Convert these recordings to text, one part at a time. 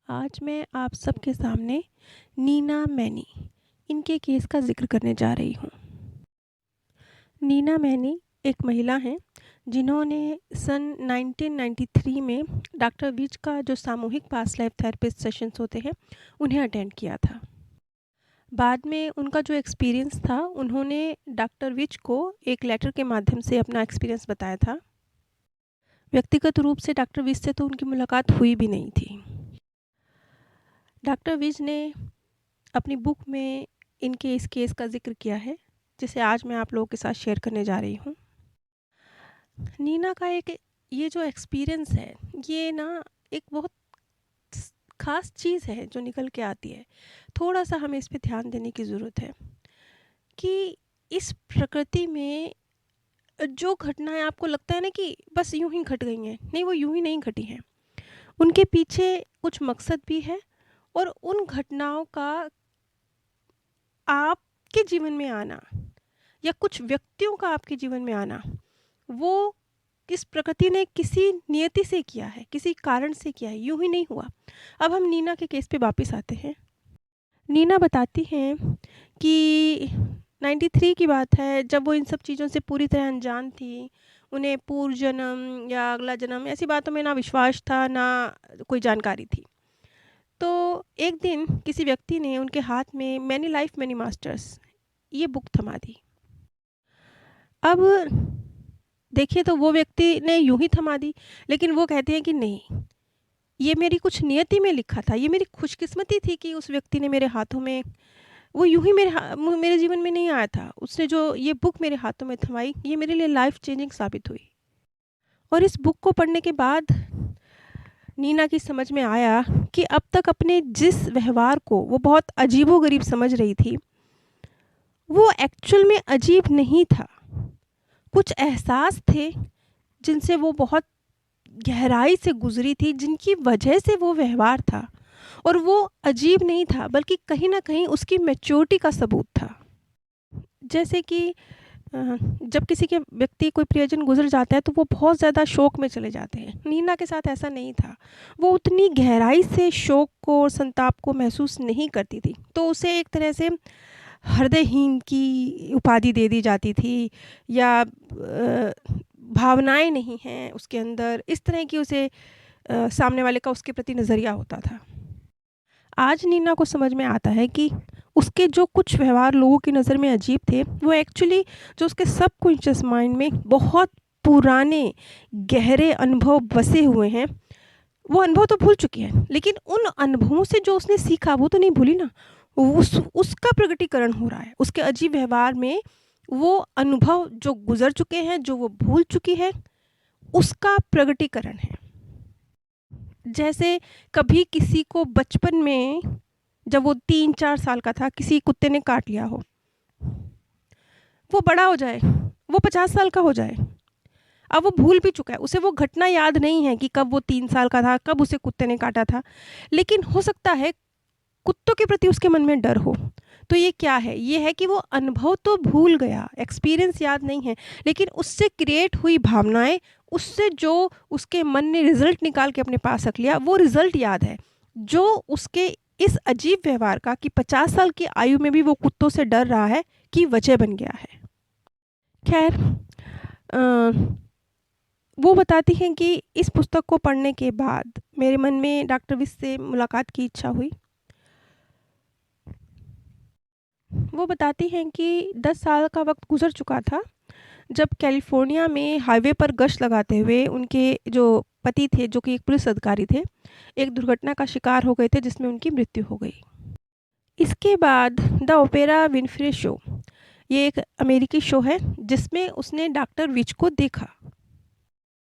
आज मैं आप सबके सामने नीना मैनी इनके केस का ज़िक्र करने जा रही हूँ। नीना मैनी एक महिला हैं जिन्होंने सन 1993 में डॉक्टर विज का जो सामूहिक पास्ट लाइफ थेरेपिस्ट सेशंस होते हैं, उन्हें अटेंड किया था। बाद में उनका जो एक्सपीरियंस था, उन्होंने डॉक्टर विज को एक लेटर के माध्यम से अपना एक्सपीरियंस बताया था। व्यक्तिगत रूप से डॉक्टर विज से तो उनकी मुलाकात हुई भी नहीं थी। डॉक्टर विज ने अपनी बुक में इनके इस केस का ज़िक्र किया है, जिसे आज मैं आप लोगों के साथ शेयर करने जा रही हूँ। नीना का एक ये जो एक्सपीरियंस है, ये ना एक बहुत ख़ास चीज़ है जो निकल के आती है। थोड़ा-सा हमें इस पे ध्यान देने की ज़रूरत है कि इस प्रकृति में जो घटनाएँ आपको लगता है ना कि बस यूँ ही घट गई हैं, नहीं वो यूँ ही नहीं घटी हैं। उनके पीछे कुछ मकसद भी है और उन घटनाओं का आपके जीवन में आना या कुछ व्यक्तियों का आपके जीवन में आना, वो इस प्रकृति ने किसी नियति से किया है, किसी कारण से किया है, यूँ ही नहीं हुआ। अब हम नीना के केस पे वापस आते हैं। नीना बताती हैं कि 93 की बात है, जब वो इन सब चीज़ों से पूरी तरह अनजान थी। उन्हें पूर्व जन्म या अगला जन्म ऐसी बातों में ना विश्वास था, ना कोई जानकारी थी। तो एक दिन किसी व्यक्ति ने उनके हाथ में मैनी लाइफ मैनी मास्टर्स ये बुक थमा दी। अब देखिए, तो वो व्यक्ति ने यूँ ही थमा दी, लेकिन वो कहते हैं कि नहीं, ये मेरी कुछ नियति में लिखा था, ये मेरी खुशकिस्मती थी कि उस व्यक्ति ने मेरे हाथों में वो यूँ ही मेरे जीवन में नहीं आया था। उसने जो ये बुक मेरे हाथों में थमाई, ये मेरे लिए लाइफ़ चेंजिंग साबित हुई। और इस बुक को पढ़ने के बाद नीना की समझ में आया कि अब तक अपने जिस व्यवहार को वो बहुत अजीबो-गरीब समझ रही थी, वो एक्चुअल में अजीब नहीं था। कुछ एहसास थे जिनसे वो बहुत गहराई से गुज़री थी, जिनकी वजह से वो व्यवहार था, और वो अजीब नहीं था बल्कि कहीं न कहीं उसकी मैच्योरिटी का सबूत था। जैसे कि जब किसी के व्यक्ति कोई प्रियजन गुज़र जाता है तो वो बहुत ज़्यादा शोक में चले जाते हैं। नीना के साथ ऐसा नहीं था। वो उतनी गहराई से शोक को और संताप को महसूस नहीं करती थी। तो उसे एक तरह से हृदयहीन की उपाधि दे दी जाती थी, या भावनाएँ नहीं हैं उसके अंदर, इस तरह की उसे सामने वाले का उसके प्रति नज़रिया होता था। आज नीना को समझ में आता है कि उसके जो कुछ व्यवहार लोगों की नज़र में अजीब थे, वो एक्चुअली जो उसके सबकॉन्शियस माइंड में बहुत पुराने गहरे अनुभव बसे हुए हैं, वो अनुभव तो भूल चुकी है, लेकिन उन अनुभवों से जो उसने सीखा वो तो नहीं भूली ना। उसका प्रकटीकरण हो रहा है। उसके अजीब व्यवहार में वो अनुभव जो गुज़र चुके हैं, जो वो भूल चुकी है, उसका प्रकटीकरण है। जैसे कभी किसी को बचपन में जब वो 3-4 साल का था, किसी कुत्ते ने काट लिया हो, वो बड़ा हो जाए, वो 50 साल का हो जाए, अब वो भूल भी चुका है, उसे वो घटना याद नहीं है कि कब वो 3 साल का था, कब उसे कुत्ते ने काटा था। लेकिन हो सकता है कुत्तों के प्रति उसके मन में डर हो। तो ये क्या है? ये है कि वो अनुभव तो भूल गया, एक्सपीरियंस याद नहीं है, लेकिन उससे क्रिएट हुई भावनाएँ, उससे जो उसके मन ने रिज़ल्ट निकाल के अपने पास रख लिया, वो रिज़ल्ट याद है, जो उसके इस अजीब व्यवहार का कि 50 साल की आयु में भी वो कुत्तों से डर रहा है, की वजह बन गया है। ख़ैर, अ, वो बताती हैं कि इस पुस्तक को पढ़ने के बाद मेरे मन में डॉक्टर विज से मुलाकात की इच्छा हुई। वो बताती हैं कि 10 साल का वक़्त गुज़र चुका था, जब कैलिफ़ोर्निया में हाईवे पर गश्त लगाते हुए उनके जो पति थे, जो कि एक पुलिस अधिकारी थे, एक दुर्घटना का शिकार हो गए थे जिसमें उनकी मृत्यु हो गई। इसके बाद द ओपेरा विनफ्रे शो, ये एक अमेरिकी शो है जिसमें उसने डॉक्टर विज को देखा,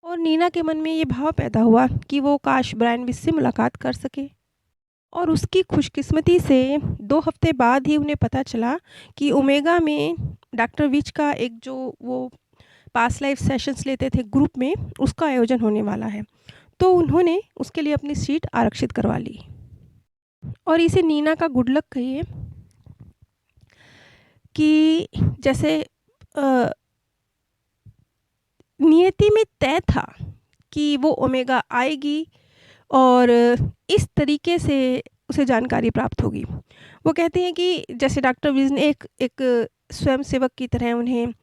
और नीना के मन में ये भाव पैदा हुआ कि वो काश ब्रायन विज से मुलाकात कर सके। और उसकी खुशकिस्मती से 2 हफ्ते बाद ही उन्हें पता चला कि ओमेगा में डॉक्टर विज का एक जो वो पास्ट लाइफ सेशंस लेते थे ग्रुप में, उसका आयोजन होने वाला है। तो उन्होंने उसके लिए अपनी सीट आरक्षित करवा ली, और इसे नीना का गुड लक कहिए कि जैसे अ, नियति में तय था कि वो ओमेगा आएगी, और इस तरीके से उसे जानकारी प्राप्त होगी। वो कहते हैं कि जैसे डॉक्टर विज ने एक एक स्वयंसेवक की तरह उन्हें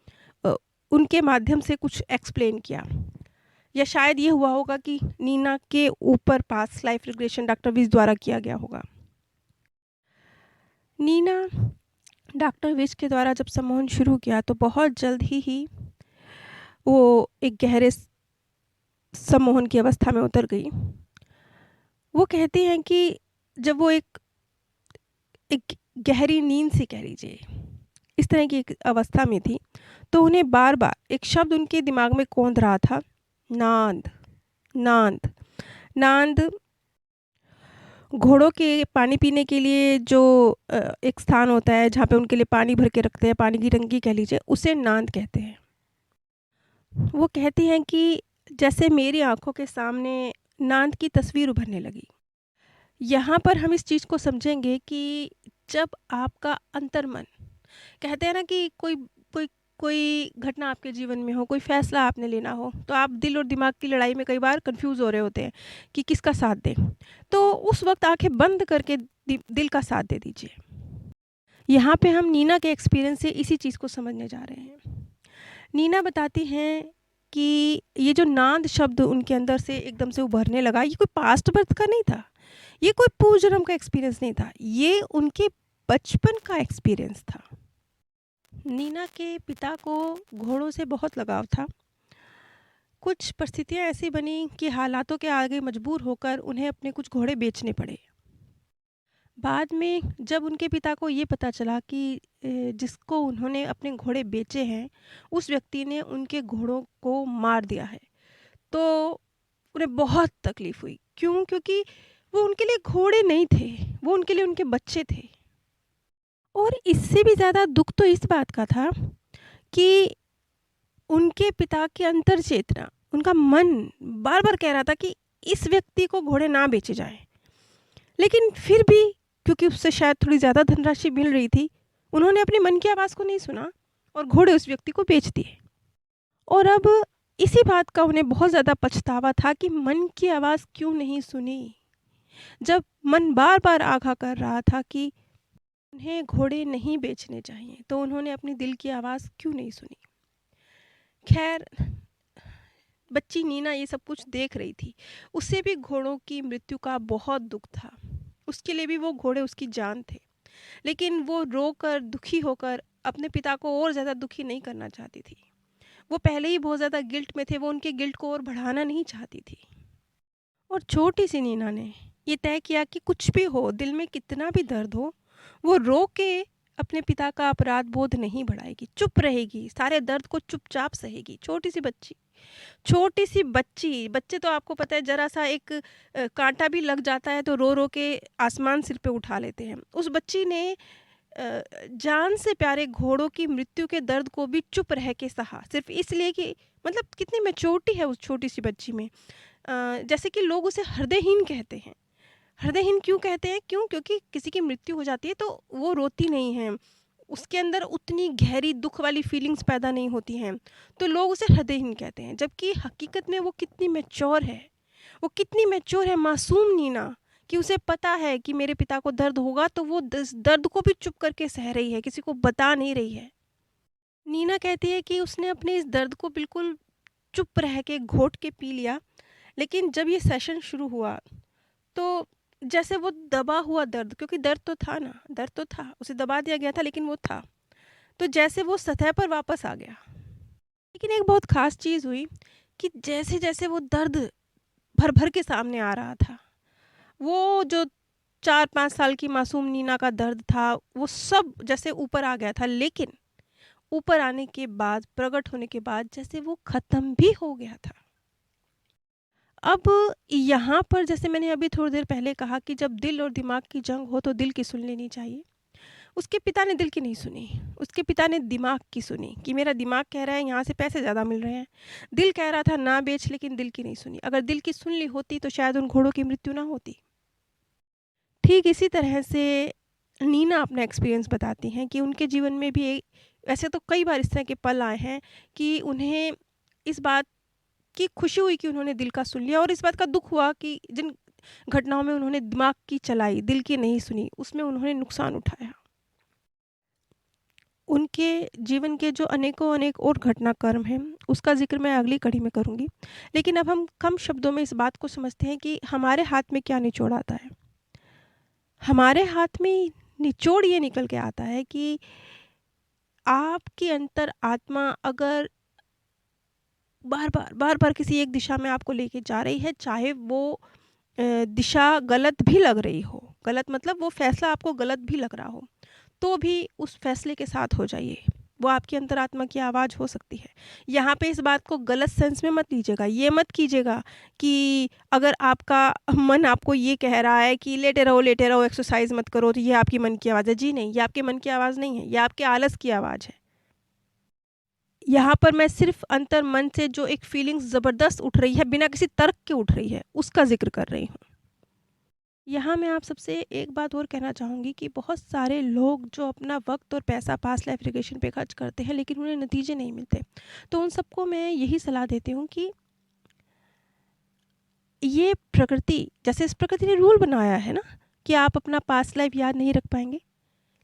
अ, उनके माध्यम से कुछ एक्सप्लेन किया, या शायद ये हुआ होगा कि नीना के ऊपर past life regression doctor Weiss द्वारा किया गया होगा। नीना डॉक्टर विज के द्वारा जब सम्मोहन शुरू किया तो बहुत जल्द ही वो एक गहरे सम्मोहन की अवस्था में उतर गई। वो कहती हैं कि जब वो एक एक गहरी नींद से कह लीजिए, इस तरह की एक अवस्था में थी, तो उन्हें बार-बार एक शब्द उनके दिमाग में कौंध रहा था, नांद, नांद, नांद। घोड़ों के पानी पीने के लिए जो एक स्थान होता है जहाँ पे उनके लिए पानी भर के रखते हैं, पानी की टंकी कह लीजिए, उसे नांद कहते हैं। वो कहती हैं कि जैसे मेरी आँखों के सामने नांद की तस्वीर उभरने लगी। यहाँ पर हम इस चीज़ को समझेंगे कि जब आपका अंतर्मन, कहते हैं ना कि कोई कोई घटना आपके जीवन में हो, कोई फ़ैसला आपने लेना हो, तो आप दिल और दिमाग की लड़ाई में कई बार कन्फ्यूज़ हो रहे होते हैं कि किसका साथ दें। तो उस वक़्त आँखें बंद करके दिल का साथ दे दीजिए। यहाँ पे हम नीना के एक्सपीरियंस से इसी चीज़ को समझने जा रहे हैं। नीना बताती हैं कि ये जो नांद शब्द उनके अंदर से एकदम से उभरने लगा, ये कोई पास्ट बर्थ का नहीं था, ये कोई पूर्व जन्म का एक्सपीरियंस नहीं था, ये उनके बचपन का एक्सपीरियंस था। नीना के पिता को घोड़ों से बहुत लगाव था। कुछ परिस्थितियाँ ऐसी बनी कि हालातों के आगे मजबूर होकर उन्हें अपने कुछ घोड़े बेचने पड़े। बाद में जब उनके पिता को ये पता चला कि जिसको उन्होंने अपने घोड़े बेचे हैं, उस व्यक्ति ने उनके घोड़ों को मार दिया है, तो उन्हें बहुत तकलीफ़ हुई। क्यों? क्योंकि वो उनके लिए घोड़े नहीं थे, वो उनके लिए उनके बच्चे थे। और इससे भी ज़्यादा दुःख तो इस बात का था कि उनके पिता की अंतर चेतना, उनका मन बार-बार कह रहा था कि इस व्यक्ति को घोड़े ना बेचे जाएँ। लेकिन फिर भी क्योंकि उससे शायद थोड़ी ज़्यादा धनराशि मिल रही थी, उन्होंने अपने मन की आवाज़ को नहीं सुना और घोड़े उस व्यक्ति को बेच दिए। और अब इसी बात का उन्हें बहुत ज़्यादा पछतावा था कि मन की आवाज़ क्यों नहीं सुनी। जब मन बार-बार आगाह कर रहा था कि उन्हें घोड़े नहीं बेचने चाहिए, तो उन्होंने अपनी दिल की आवाज़ क्यों नहीं सुनी। खैर, बच्ची नीना ये सब कुछ देख रही थी। उसे भी घोड़ों की मृत्यु का बहुत दुःख था। उसके लिए भी वो घोड़े उसकी जान थे। लेकिन वो रोकर, दुखी होकर अपने पिता को और ज़्यादा दुखी नहीं करना चाहती थी। वो पहले ही बहुत ज़्यादा गिल्ट में थे, वो उनके गिल्ट को और बढ़ाना नहीं चाहती थी। और छोटी-सी नीना ने ये तय किया कि कुछ भी हो, दिल में कितना भी दर्द हो, वो रो के अपने पिता का अपराध बोध नहीं बढ़ाएगी, चुप रहेगी, सारे दर्द को चुपचाप सहेगी। छोटी-सी बच्ची, बच्चे तो आपको पता है ज़रा-सा एक काँटा भी लग जाता है तो रो-रो के आसमान सिर पे उठा लेते हैं। उस बच्ची ने जान से प्यारे घोड़ों की मृत्यु के दर्द को भी चुप रह के सहा, सिर्फ़ इसलिए कि मतलब कितनी मैच्योरिटी है उस छोटी-सी बच्ची में। जैसे कि लोग उसे हृदयहीन कहते हैं। हृदयहीन क्यों कहते हैं? क्यों? क्योंकि किसी की मृत्यु हो जाती है तो वो रोती नहीं है। उसके अंदर उतनी गहरी दुःख वाली फीलिंग्स पैदा नहीं होती हैं, तो लोग उसे हृदयहीन कहते हैं। जबकि हकीकत में वो कितनी मैच्योर है, वो कितनी मैच्योर है मासूम नीना, कि उसे पता है कि मेरे पिता को दर्द होगा तो वो दस दर्द को भी चुप करके सह रही है, किसी को बता नहीं रही है। नीना कहती है कि उसने अपने इस दर्द को बिल्कुल चुप रह के घोट के पी लिया, लेकिन जब ये सेशन शुरू हुआ तो जैसे वो दबा हुआ दर्द, क्योंकि दर्द तो था ना, दर्द तो था, उसे दबा दिया गया था लेकिन वो था। तो जैसे वो सतह पर वापस आ गया। लेकिन एक बहुत ख़ास चीज़ हुई कि जैसे-जैसे वो दर्द भर-भर के सामने आ रहा था, वो जो 4-5 साल की मासूम नीना का दर्द था, वो सब जैसे ऊपर आ गया था। लेकिन ऊपर आने के बाद, प्रकट होने के बाद जैसे वो ख़त्म भी हो गया था। अब यहाँ पर जैसे मैंने अभी थोड़ी देर पहले कहा कि जब दिल और दिमाग की जंग हो तो दिल की सुन लेनी चाहिए। उसके पिता ने दिल की नहीं सुनी, उसके पिता ने दिमाग की सुनी कि मेरा दिमाग कह रहा है यहाँ से पैसे ज़्यादा मिल रहे हैं। दिल कह रहा था ना बेच, लेकिन दिल की नहीं सुनी। अगर दिल की सुन ली होती तो शायद उन घोड़ों की मृत्यु ना होती। ठीक इसी तरह से नीना अपना एक्सपीरियंस बताती हैं कि उनके जीवन में भी ऐसे तो कई बार इस तरह के पल आए हैं कि उन्हें इस बात की खुशी हुई कि उन्होंने दिल का सुन लिया, और इस बात का दुःख हुआ कि घटनाओं में उन्होंने दिमाग की चलाई, दिल की नहीं सुनी, उसमें उन्होंने नुकसान उठाया। उनके जीवन के जो अनेकों-अनेक और घटनाक्रम हैं, उसका ज़िक्र मैं अगली कड़ी में करूँगी। लेकिन अब हम कम शब्दों में इस बात को समझते हैं कि हमारे हाथ में क्या निचोड़ आता है। हमारे हाथ में निचोड़ ये निकल के आता है कि आपकी अंतर आत्मा अगर बार-बार किसी एक दिशा में आपको लेके जा रही है, चाहे वो दिशा गलत भी लग रही हो, गलत मतलब वो फ़ैसला आपको गलत भी लग रहा हो, तो भी उस फ़ैसले के साथ हो जाइए। वो आपकी अंतरात्मा की आवाज़ हो सकती है। यहाँ पे इस बात को गलत सेंस में मत लीजिएगा। ये मत कीजिएगा कि अगर आपका मन आपको ये कह रहा है कि लेटे रहो, एक्सरसाइज़ मत करो, तो ये आपकी मन की आवाज़ है। जी नहीं, ये आपके मन की आवाज़ नहीं है, ये आपके आलस की आवाज़ है। यहाँ पर मैं सिर्फ़ अंतर्मन से जो एक फ़ीलिंग्स ज़बरदस्त उठ रही है, बिना किसी तर्क के उठ रही है, उसका ज़िक्र कर रही हूँ। यहाँ मैं आप सबसे एक बात और कहना चाहूँगी कि बहुत सारे लोग जो अपना वक़्त और पैसा पास्ट लाइफ़ रिग्रेशन पे खर्च करते हैं, लेकिन उन्हें नतीजे नहीं मिलते। तो उन सबको मैं यही सलाह देती हूँ कि ये प्रकृति, जैसे इस प्रकृति ने रूल बनाया है ना कि आप अपना पास्ट लाइफ़ याद नहीं रख पाएँगे।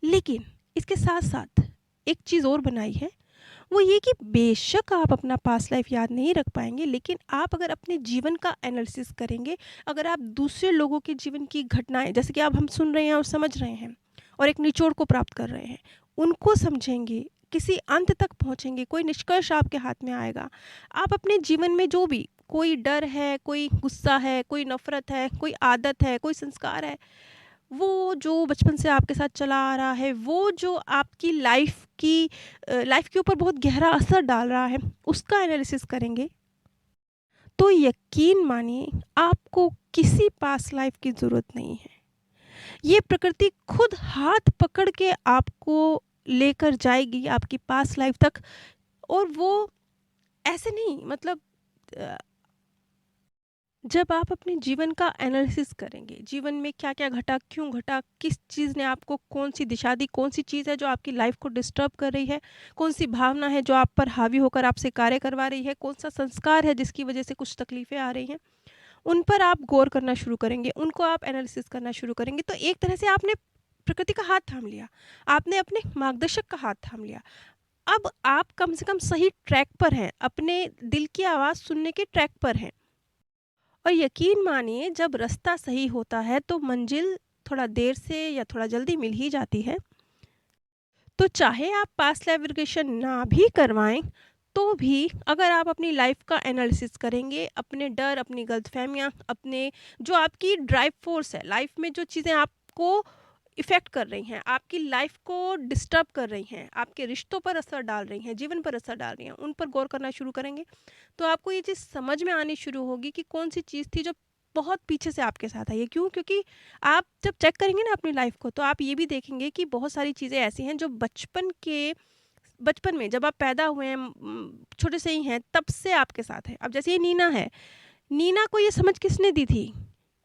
लेकिन इसके साथ-साथ एक चीज़ और बनाई है, वो ये कि बेशक आप अपना पास्ट लाइफ याद नहीं रख पाएँगे, लेकिन आप अगर अपने जीवन का एनालिसिस करेंगे, अगर आप दूसरे लोगों के जीवन की घटनाएँ जैसे कि अब हम सुन रहे हैं और समझ रहे हैं और एक निचोड़ को प्राप्त कर रहे हैं, उनको समझेंगे, किसी अंत तक पहुँचेंगे, कोई निष्कर्ष आपके हाथ में आएगा। आप अपने जीवन में जो भी कोई डर है, कोई गुस्सा है, कोई नफ़रत है, कोई आदत है, कोई संस्कार है, वो जो बचपन से आपके साथ चला आ रहा है, वो जो आपकी लाइफ़ के ऊपर बहुत गहरा असर डाल रहा है, उसका एनालिसिस करेंगे, तो यकीन मानिए आपको किसी पास्ट लाइफ़ की ज़रूरत नहीं है। ये प्रकृति खुद हाथ पकड़ के आपको लेकर जाएगी आपकी पास्ट लाइफ़ तक, और वो ऐसे नहीं, मतलब अ जब आप अपने जीवन का एनालिसिस करेंगे, जीवन में क्या-क्या घटा, क्यों घटा, किस चीज़ ने आपको कौन-सी दिशा दी, कौन-सी चीज़ है जो आपकी लाइफ़ को डिस्टर्ब कर रही है, कौन-सी भावना है जो आप पर हावी होकर आपसे कार्य करवा रही है, कौन-सा संस्कार है जिसकी वजह से कुछ तकलीफ़ें आ रही हैं, उन पर आप गौर करना शुरू करेंगे, उनको आप एनालिसिस करना शुरू करेंगे, तो एक तरह से आपने प्रकृति का हाथ थाम लिया, आपने अपने मार्गदर्शक का हाथ थाम लिया। अब आप कम से कम सही ट्रैक पर हैं, अपने दिल की आवाज़ सुनने के ट्रैक पर हैं। और यकीन मानिए जब रास्ता सही होता है तो मंजिल थोड़ा देर से या थोड़ा जल्दी मिल ही जाती है। तो चाहे आप पास्ट लाइफ रिग्रेशन ना भी करवाएँ, तो भी अगर आप अपनी लाइफ़ का एनालिसिस करेंगे, अपने डर, अपनी गलतफ़हमियाँ, अपने जो आपकी ड्राइव फ़ोर्स है, लाइफ़ में जो चीज़ें आपको इफ़ेक्ट कर रही हैं, आपकी लाइफ़ को डिस्टर्ब कर रही हैं, आपके रिश्तों पर असर डाल रही हैं, जीवन पर असर डाल रही हैं, उन पर गौर करना शुरू करेंगे, तो आपको ये चीज़ समझ में आनी शुरू होगी कि कौन-सी चीज़ थी जो बहुत पीछे से आपके साथ आई है। क्यों? क्योंकि आप जब चेक करेंगे ना अपनी लाइफ़ को, तो आप ये भी देखेंगे कि बहुत सारी चीज़ें ऐसी हैं जो बचपन में जब आप पैदा हुए हैं, छोटे से ही हैं, तब से आपके साथ है। अब जैसे ये नीना है, नीना को ये समझ किसने दी थी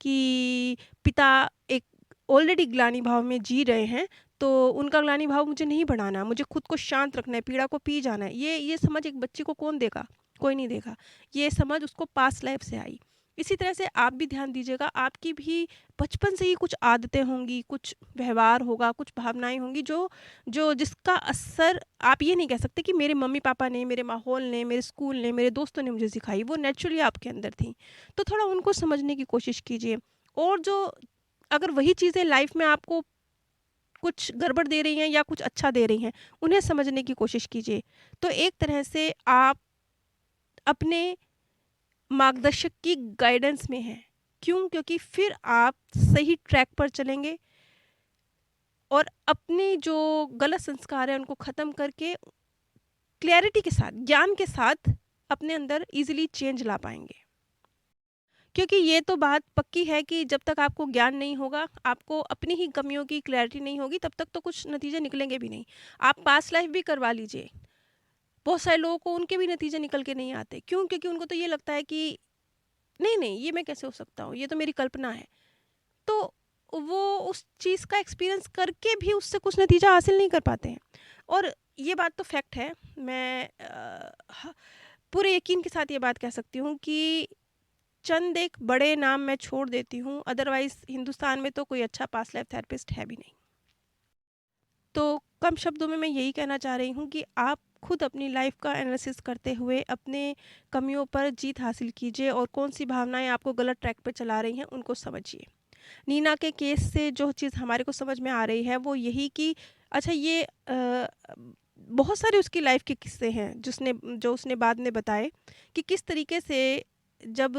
कि पिता एक ऑलरेडी ग्लानि भाव में जी रहे हैं, तो उनका ग्लानि भाव मुझे नहीं बढ़ाना, मुझे खुद को शांत रखना है, पीड़ा को पी जाना है। ये समझ एक बच्चे को कौन देगा? कोई नहीं देगा। ये समझ उसको पास्ट लाइफ़ से आई। इसी तरह से आप भी ध्यान दीजिएगा, आपकी भी बचपन से ही कुछ आदतें होंगी, कुछ व्यवहार होगा, कुछ भावनाएँ होंगी जो जो जिसका असर आप ये नहीं कह सकते कि मेरे मम्मी-पापा ने, मेरे माहौल ने, मेरे स्कूल ने, मेरे दोस्तों ने मुझे सिखाई, वो नेचुरली आपके अंदर थी। तो थोड़ा उनको समझने की कोशिश कीजिए, और जो अगर वही चीज़ें लाइफ़ में आपको कुछ गड़बड़ दे रही हैं या कुछ अच्छा दे रही हैं, उन्हें समझने की कोशिश कीजिए। तो एक तरह से आप अपने मार्गदर्शक की गाइडेंस में हैं। क्यों? क्योंकि फिर आप सही ट्रैक पर चलेंगे और अपने जो गलत संस्कार हैं उनको ख़त्म करके क्लैरिटी के साथ, ज्ञान के साथ अपने अंदर ईज़िली चेंज ला पाएँगे। क्योंकि ये तो बात पक्की है कि जब तक आपको ज्ञान नहीं होगा, आपको अपनी ही कमियों की क्लैरिटी नहीं होगी, तब तक तो कुछ नतीजे निकलेंगे भी नहीं। आप पास्ट लाइफ़ भी करवा लीजिए, बहुत सारे लोगों को उनके भी नतीजे निकल के नहीं आते। क्यों? क्योंकि उनको तो ये लगता है कि नहीं, ये मैं कैसे हो सकता हूँ, ये तो मेरी कल्पना है। तो वो उस चीज़ का एक्सपीरियंस करके भी उससे कुछ नतीजा हासिल नहीं कर पाते हैं। और ये बात तो फैक्ट है, मैं पूरे यकीन के साथ ये बात कह सकती हूँ कि चंद एक बड़े नाम मैं छोड़ देती हूँ, अदरवाइज़ हिंदुस्तान में तो कोई अच्छा पास्ट लाइफ थेरेपिस्ट है भी नहीं। तो कम शब्दों में मैं यही कहना चाह रही हूँ कि आप खुद अपनी लाइफ का एनालिसिस करते हुए अपने कमियों पर जीत हासिल कीजिए और कौन-सी भावनाएँ आपको गलत ट्रैक पे चला रही हैं, उनको समझिए। नीना के केस से जो चीज़ हमारे को समझ में आ रही है वो यही कि अच्छा ये बहुत सारे उसकी लाइफ के किस्से हैं जो उसने बाद में बताए कि किस तरीके से जब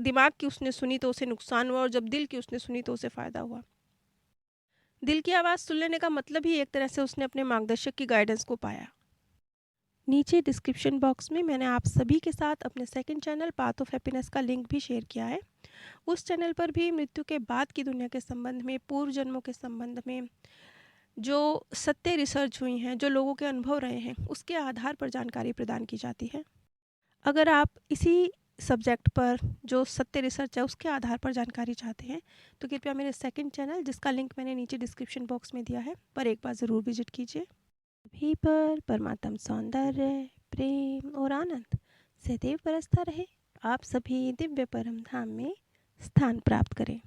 दिमाग की उसने सुनी तो उसे नुकसान हुआ और जब दिल की उसने सुनी तो उसे फ़ायदा हुआ। दिल की आवाज़ सुन लेने का मतलब ही एक तरह से उसने अपने मार्गदर्शक की गाइडेंस को पाया। नीचे डिस्क्रिप्शन बॉक्स में मैंने आप सभी के साथ अपने second channel path of happiness का लिंक भी शेयर किया है। उस चैनल पर भी मृत्यु के बाद की दुनिया के संबंध में, पूर्व जन्मों के संबंध में जो सत्य रिसर्च हुई हैं, जो लोगों के अनुभव रहे हैं, उसके आधार पर जानकारी प्रदान की जाती है। अगर आप इसी सब्जेक्ट पर जो सत्य रिसर्च है उसके आधार पर जानकारी चाहते हैं तो कृपया मेरे सेकंड चैनल, जिसका लिंक मैंने नीचे डिस्क्रिप्शन बॉक्स में दिया है, पर एक बार ज़रूर विजिट कीजिए। सभी पर परमात्म सौंदर्य, प्रेम और आनंद सदैव बरसता रहे। आप सभी दिव्य परम धाम में स्थान प्राप्त करें।